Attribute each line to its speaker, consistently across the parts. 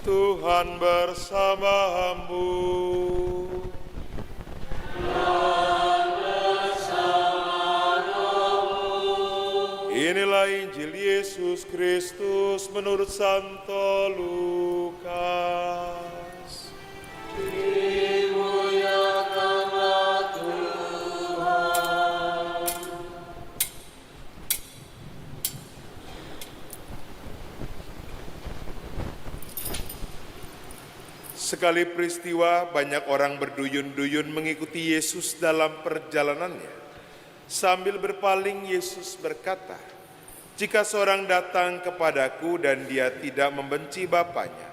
Speaker 1: Tuhan bersamamu. Inilah Injil Yesus Kristus menurut Santo Lukas.
Speaker 2: Dimuliakanlah Tuhan.
Speaker 1: Sekali peristiwa, banyak orang berduyun-duyun mengikuti Yesus dalam perjalanannya. Sambil berpaling, Yesus berkata, "Jika seorang datang kepadaku dan dia tidak membenci bapaknya,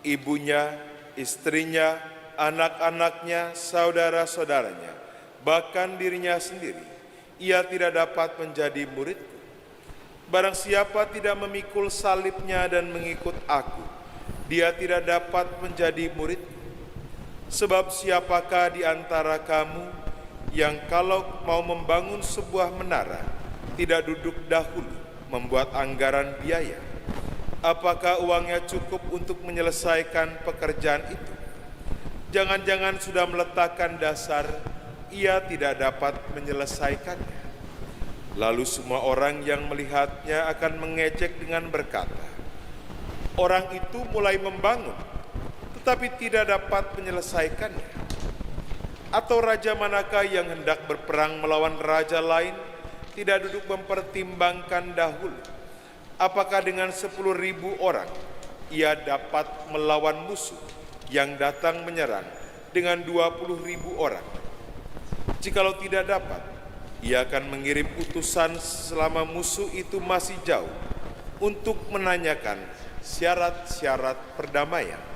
Speaker 1: ibunya, istrinya, anak-anaknya, saudara-saudaranya, bahkan dirinya sendiri, ia tidak dapat menjadi muridku. Barang siapa tidak memikul salibnya dan mengikut aku, dia tidak dapat menjadi muridku. Sebab siapakah di antara kamu yang kalau mau membangun sebuah menara, tidak duduk dahulu membuat anggaran biaya? Apakah uangnya cukup untuk menyelesaikan pekerjaan itu? Jangan-jangan sudah meletakkan dasar, ia tidak dapat menyelesaikannya." Lalu semua orang yang melihatnya akan mengejek dengan berkata, "Orang itu mulai membangun, tetapi tidak dapat menyelesaikannya. Atau raja manakah yang hendak berperang melawan raja lain, tidak duduk mempertimbangkan dahulu, apakah dengan 10.000 orang ia dapat melawan musuh yang datang menyerang dengan 20.000 orang? Jikalau tidak dapat, ia akan mengirim utusan selama musuh itu masih jauh untuk menanyakan syarat-syarat perdamaian.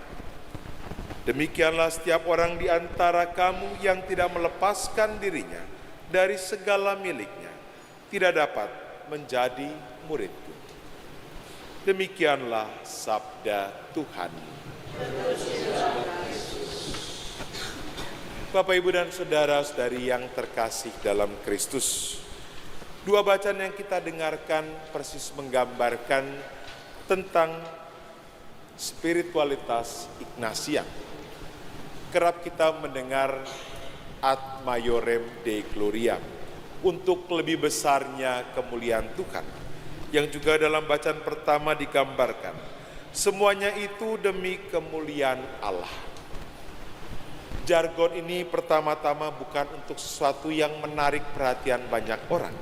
Speaker 1: Demikianlah setiap orang di antara kamu yang tidak melepaskan dirinya dari segala miliknya, tidak dapat menjadi muridku." Demikianlah sabda Tuhan. Bapak, Ibu, dan saudara-saudari yang terkasih dalam Kristus, dua bacaan yang kita dengarkan persis menggambarkan tentang spiritualitas Ignatian. Kerap kita mendengar ad maiorem Dei gloriam, untuk lebih besarnya kemuliaan Tuhan, yang juga dalam bacaan pertama digambarkan semuanya itu demi kemuliaan Allah. Jargon ini pertama-tama bukan untuk sesuatu yang menarik perhatian banyak orang,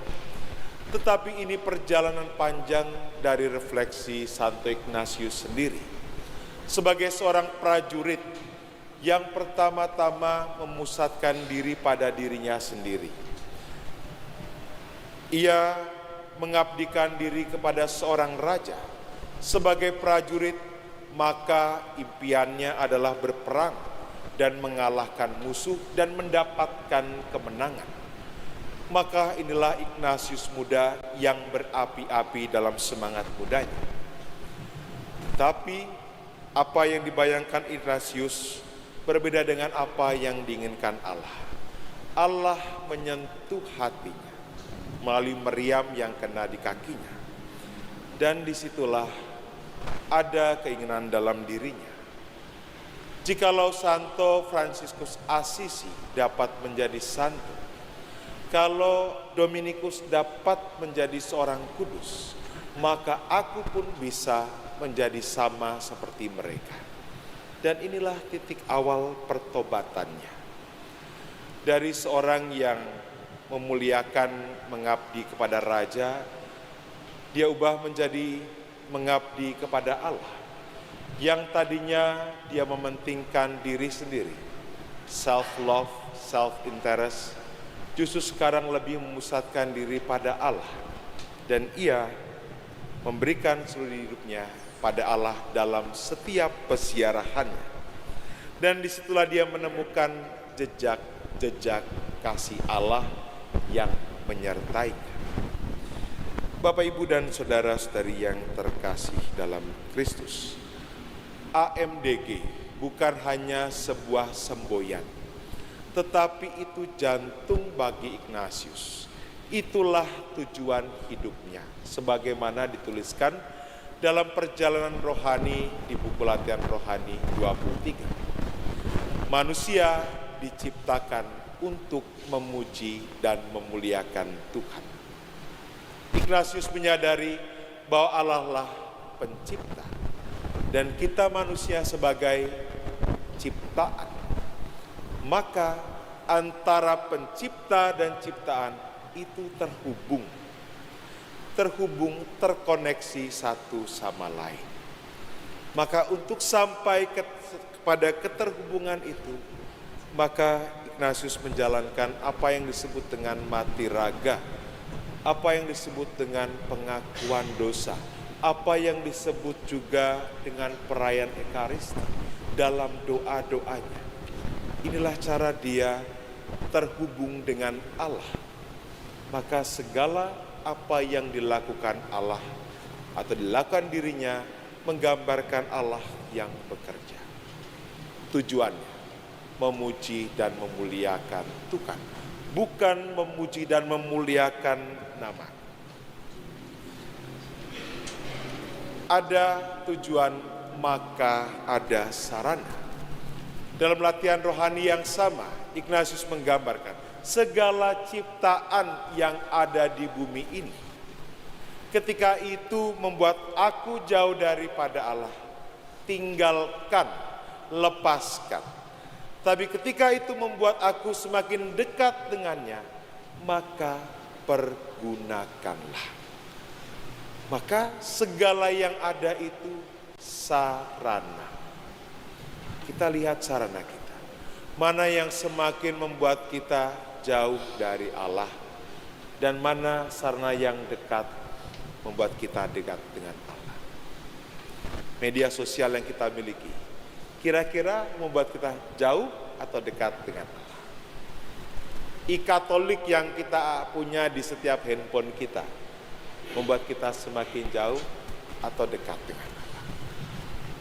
Speaker 1: tetapi ini perjalanan panjang dari refleksi Santo Ignatius sendiri. Sebagai seorang prajurit yang pertama-tama memusatkan diri pada dirinya sendiri, ia mengabdikan diri kepada seorang raja. Sebagai prajurit, maka impiannya adalah berperang dan mengalahkan musuh dan mendapatkan kemenangan. Maka inilah Ignatius muda yang berapi-api dalam semangat mudanya. Tapi apa yang dibayangkan Ignatius berbeda dengan apa yang diinginkan Allah. Allah menyentuh hatinya melalui meriam yang kena di kakinya. Dan disitulah ada keinginan dalam dirinya. Jikalau Santo Fransiskus Assisi dapat menjadi santo, kalau Dominikus dapat menjadi seorang kudus, maka aku pun bisa menjadi sama seperti mereka. Dan inilah titik awal pertobatannya. Dari seorang yang memuliakan, mengabdi kepada raja, dia ubah menjadi mengabdi kepada Allah. Yang tadinya dia mementingkan diri sendiri, self-love, self-interest, justru sekarang lebih memusatkan diri pada Allah. Dan ia memberikan seluruh hidupnya pada Allah dalam setiap pesiarahannya. Dan disitulah dia menemukan jejak-jejak kasih Allah yang menyertainya. Bapak, Ibu, dan saudara-saudari yang terkasih dalam Kristus, AMDG bukan hanya sebuah semboyan, tetapi itu jantung bagi Ignatius. Itulah tujuan hidupnya, sebagaimana dituliskan dalam perjalanan rohani di buku latihan rohani 23. Manusia diciptakan untuk memuji dan memuliakan Tuhan. Ignatius menyadari bahwa Allah lah pencipta dan kita manusia sebagai ciptaan. Maka antara pencipta dan ciptaan itu terkoneksi satu sama lain. Maka untuk sampai kepada keterhubungan itu, maka Ignatius menjalankan apa yang disebut dengan mati raga, apa yang disebut dengan pengakuan dosa, apa yang disebut juga dengan perayaan Ekaristi dalam doa-doanya. Inilah cara dia terhubung dengan Allah. Maka segala apa yang dilakukan Allah atau dilakukan dirinya menggambarkan Allah yang bekerja. Tujuannya memuji dan memuliakan Tuhan, bukan memuji dan memuliakan nama. Ada tujuan, maka ada sarana. Dalam latihan rohani yang sama, Ignatius menggambarkan segala ciptaan yang ada di bumi ini. Ketika itu membuat aku jauh daripada Allah, tinggalkan, lepaskan. Tapi ketika itu membuat aku semakin dekat dengannya, maka pergunakanlah. Maka segala yang ada itu sarana. Kita lihat sarana kita. Mana yang semakin membuat kita jauh dari Allah, dan mana sarana yang dekat membuat kita dekat dengan Allah. Media sosial yang kita miliki, kira-kira membuat kita jauh atau dekat dengan Allah. E-Katolik yang kita punya di setiap handphone kita, membuat kita semakin jauh atau dekat dengan Allah.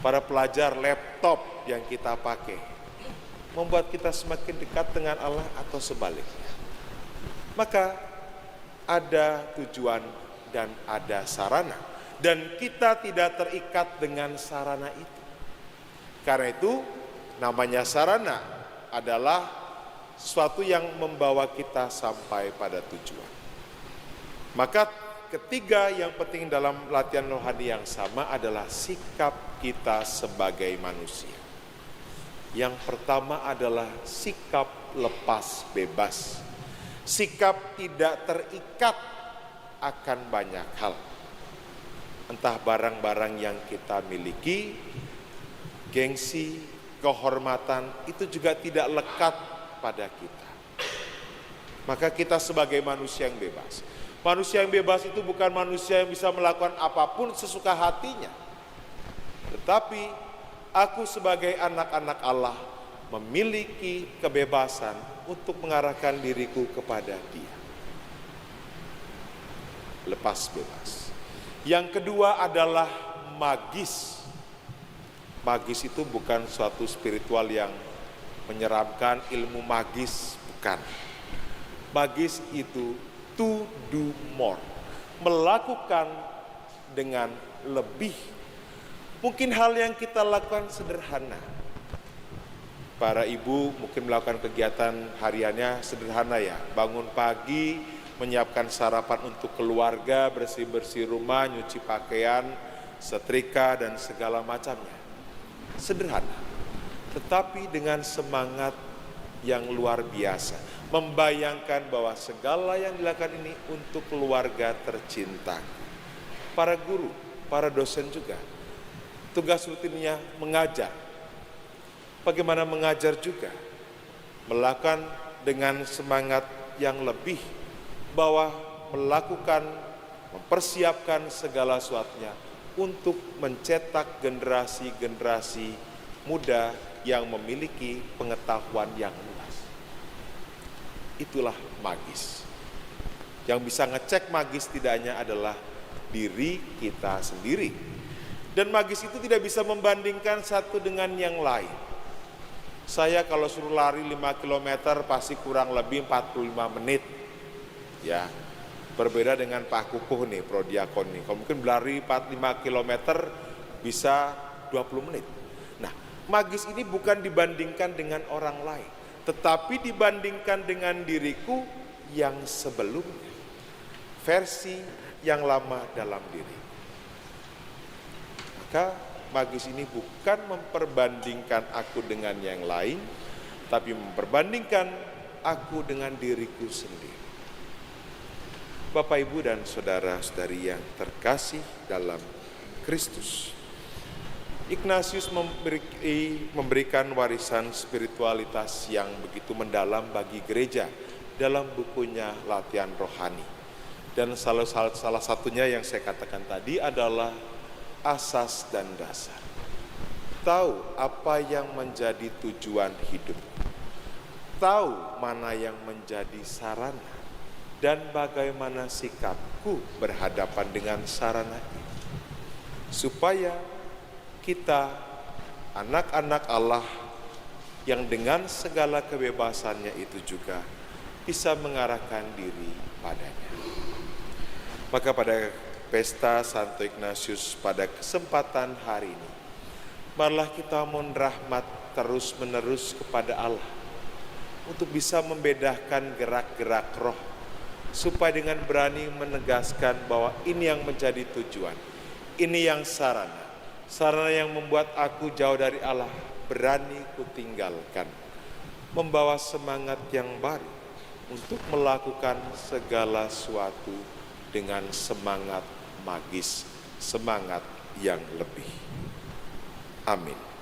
Speaker 1: Para pelajar laptop yang kita pakai, membuat kita semakin dekat dengan Allah atau sebaliknya. Maka ada tujuan dan ada sarana, dan kita tidak terikat dengan sarana itu. Karena itu namanya sarana adalah sesuatu yang membawa kita sampai pada tujuan. Maka ketiga yang penting dalam latihan rohani yang sama adalah sikap kita sebagai manusia. Yang pertama adalah sikap lepas bebas. Sikap tidak terikat akan banyak hal. Entah barang-barang yang kita miliki, gengsi, kehormatan, itu juga tidak lekat pada kita. Maka kita sebagai manusia yang bebas. Manusia yang bebas itu bukan manusia yang bisa melakukan apapun sesuka hatinya. Tetapi aku sebagai anak-anak Allah memiliki kebebasan untuk mengarahkan diriku kepada Dia. Lepas bebas. Yang kedua adalah magis. Magis itu bukan suatu spiritual yang menyeramkan, ilmu magis, bukan. Magis itu to do more, melakukan dengan lebih. Mungkin hal yang kita lakukan sederhana. Para ibu mungkin melakukan kegiatan hariannya sederhana ya, bangun pagi, menyiapkan sarapan untuk keluarga, bersih-bersih rumah, nyuci pakaian, setrika dan segala macamnya. Sederhana, tetapi dengan semangat yang luar biasa, membayangkan bahwa segala yang dilakukan ini untuk keluarga tercinta. Para guru, para dosen juga, tugas rutinnya mengajar. Bagaimana mengajar juga, melakukan dengan semangat yang lebih, bahwa melakukan, mempersiapkan segala sesuatunya untuk mencetak generasi-generasi muda yang memiliki pengetahuan yang luas. Itulah magis. Yang bisa ngecek magis tidaknya adalah diri kita sendiri. Dan magis itu tidak bisa membandingkan satu dengan yang lain. Saya kalau suruh lari 5 km pasti kurang lebih 45 menit. Ya. Berbeda dengan Pak Kukuh nih, prodiakon nih. Kalau mungkin berlari 4-5 km bisa 20 menit. Nah, magis ini bukan dibandingkan dengan orang lain, tetapi dibandingkan dengan diriku yang sebelumnya. Versi yang lama dalam diri. Maka magis ini bukan memperbandingkan aku dengan yang lain, tapi memperbandingkan aku dengan diriku sendiri. Bapak, Ibu, dan saudara-saudari yang terkasih dalam Kristus, Ignatius memberikan warisan spiritualitas yang begitu mendalam bagi gereja dalam bukunya Latihan Rohani. Dan salah satunya yang saya katakan tadi adalah asas dan dasar. Tahu apa yang menjadi tujuan hidup. Tahu mana yang menjadi sarana. Dan bagaimana sikapku berhadapan dengan sarana ini. Supaya kita, anak-anak Allah yang dengan segala kebebasannya itu juga bisa mengarahkan diri padanya. Maka pada pesta Santo Ignatius pada kesempatan hari ini, marilah kita mohon rahmat terus-menerus kepada Allah untuk bisa membedakan gerak-gerak roh, supaya dengan berani menegaskan bahwa ini yang menjadi tujuan, ini yang sarana yang membuat aku jauh dari Allah, berani kutinggalkan, membawa semangat yang baru untuk melakukan segala sesuatu dengan semangat magis, semangat yang lebih. Amin.